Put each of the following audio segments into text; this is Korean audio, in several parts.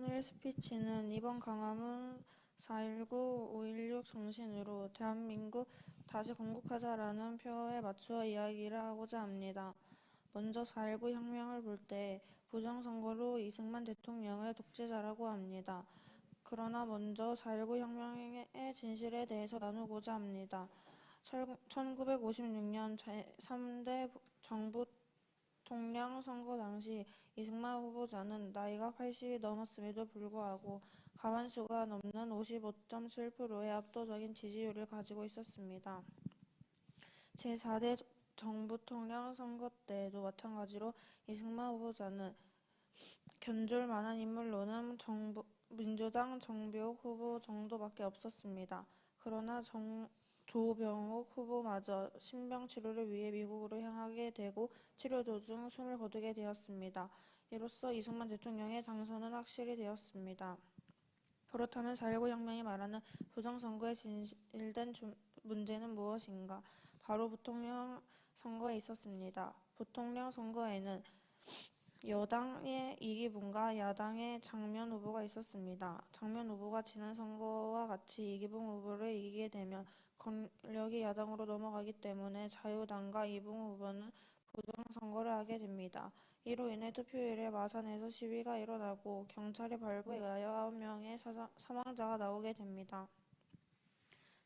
오늘 스피치는 이번 강화문 4.19, 5.16 정신으로 대한민국 다시 건국하자라는 표어에 맞추어 이야기를 하고자 합니다. 먼저 4.19 혁명을 볼 때 부정선거로 이승만 대통령을 독재자라고 합니다. 그러나 먼저 4.19 혁명의 진실에 대해서 나누고자 합니다. 1956년 제3대 정부 통령 선거 당시 이승만 후보자는 나이가 80이 넘었음에도 불구하고 과반수가 넘는 55.7%의 압도적인 지지율을 가지고 있었습니다. 제4대 정부 통령 선거 때에도 마찬가지로 이승만 후보자는 견줄 만한 인물로는 민주당 정병욱 후보 정도밖에 없었습니다. 그러나 조병욱 후보마저 신병 치료를 위해 미국으로 향하게 되고 치료 도중 숨을 거두게 되었습니다. 이로써 이승만 대통령의 당선은 확실히 되었습니다. 그렇다면 4.19 혁명이 말하는 부정선거의 진실된 문제는 무엇인가? 바로 부통령 선거에 있었습니다. 부통령 선거에는 여당의 이기붕과 야당의 장면 후보가 있었습니다. 장면 후보가 지난 선거와 같이 이기붕 후보를 이기게 되면 권력이 야당으로 넘어가기 때문에 자유당과 이기붕 후보는 부정선거를 하게 됩니다. 이로 인해 투표일에 마산에서 시위가 일어나고 경찰의 발부에 의하여 9명의 사망자가 나오게 됩니다.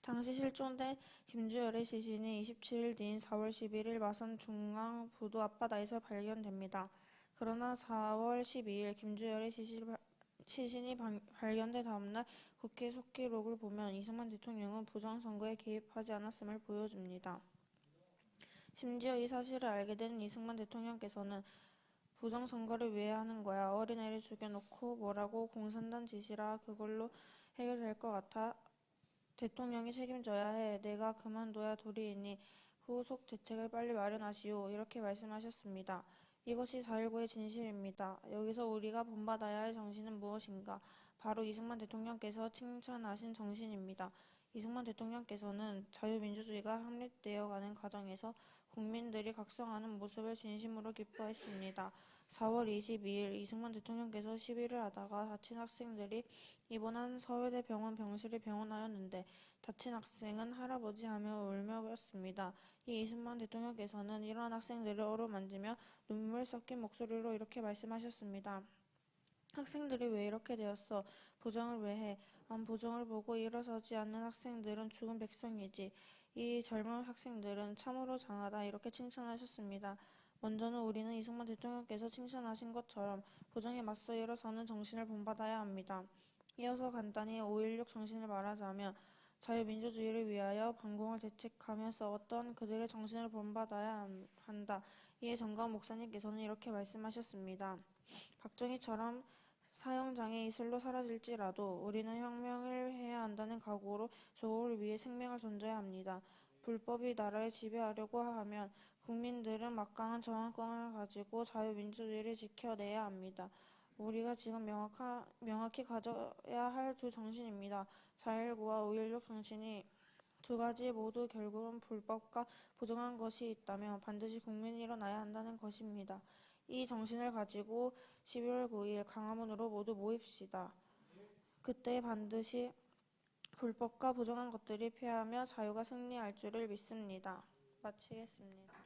당시 실종된 김주열의 시신이 27일 뒤인 4월 11일 마산 중앙 부두 앞바다에서 발견됩니다. 그러나 4월 12일 김주열의 시신이 발견된 다음날 국회 속기록을 보면 이승만 대통령은 부정선거에 개입하지 않았음을 보여줍니다. 심지어 이 사실을 알게 된 이승만 대통령께서는 부정선거를 왜 하는 거야? 어린애를 죽여놓고 뭐라고 공산당 짓이라 그걸로 해결될 것 같아? 대통령이 책임져야 해. 내가 그만둬야 도리이니 후속 대책을 빨리 마련하시오. 이렇게 말씀하셨습니다. 이것이 4.19의 진실입니다. 여기서 우리가 본받아야 할 정신은 무엇인가? 바로 이승만 대통령께서 칭찬하신 정신입니다. 이승만 대통령께서는 자유민주주의가 확립되어가는 과정에서 국민들이 각성하는 모습을 진심으로 기뻐했습니다. 4월 22일 이승만 대통령께서 시위를 하다가 다친 학생들이 입원한 서울대 병원 병실에 병원하였는데 다친 학생은 할아버지 하며 울며 그랬습니다. 이 이승만 대통령께서는 이러한 학생들을 어루만지며 눈물 섞인 목소리로 이렇게 말씀하셨습니다. 학생들이 왜 이렇게 되었어? 부정을 왜 해? 부정을 보고 일어서지 않는 학생들은 죽은 백성이지. 이 젊은 학생들은 참으로 장하다. 이렇게 칭찬하셨습니다. 먼저는 우리는 이승만 대통령께서 칭찬하신 것처럼 부정에 맞서 일어서는 정신을 본받아야 합니다. 이어서 간단히 5.16 정신을 말하자면 자유민주주의를 위하여 반공을 대책하며 싸웠던 그들의 정신을 본받아야 한다. 이에 정강 목사님께서는 이렇게 말씀하셨습니다. 박정희처럼 사형장의 이슬로 사라질지라도 우리는 혁명을 해야 한다는 각오로 조국을 위해 생명을 던져야 합니다. 불법이 나라를 지배하려고 하면 국민들은 막강한 저항권을 가지고 자유민주주의를 지켜내야 합니다. 우리가 지금 명확히 가져야 할 두 정신입니다. 4.19와 5.16 정신이 두 가지 모두 결국은 불법과 부정한 것이 있다면 반드시 국민이 일어나야 한다는 것입니다. 이 정신을 가지고 12월 9일 강화문으로 모두 모입시다. 그때 반드시 불법과 부정한 것들이 패하며 자유가 승리할 줄을 믿습니다. 마치겠습니다.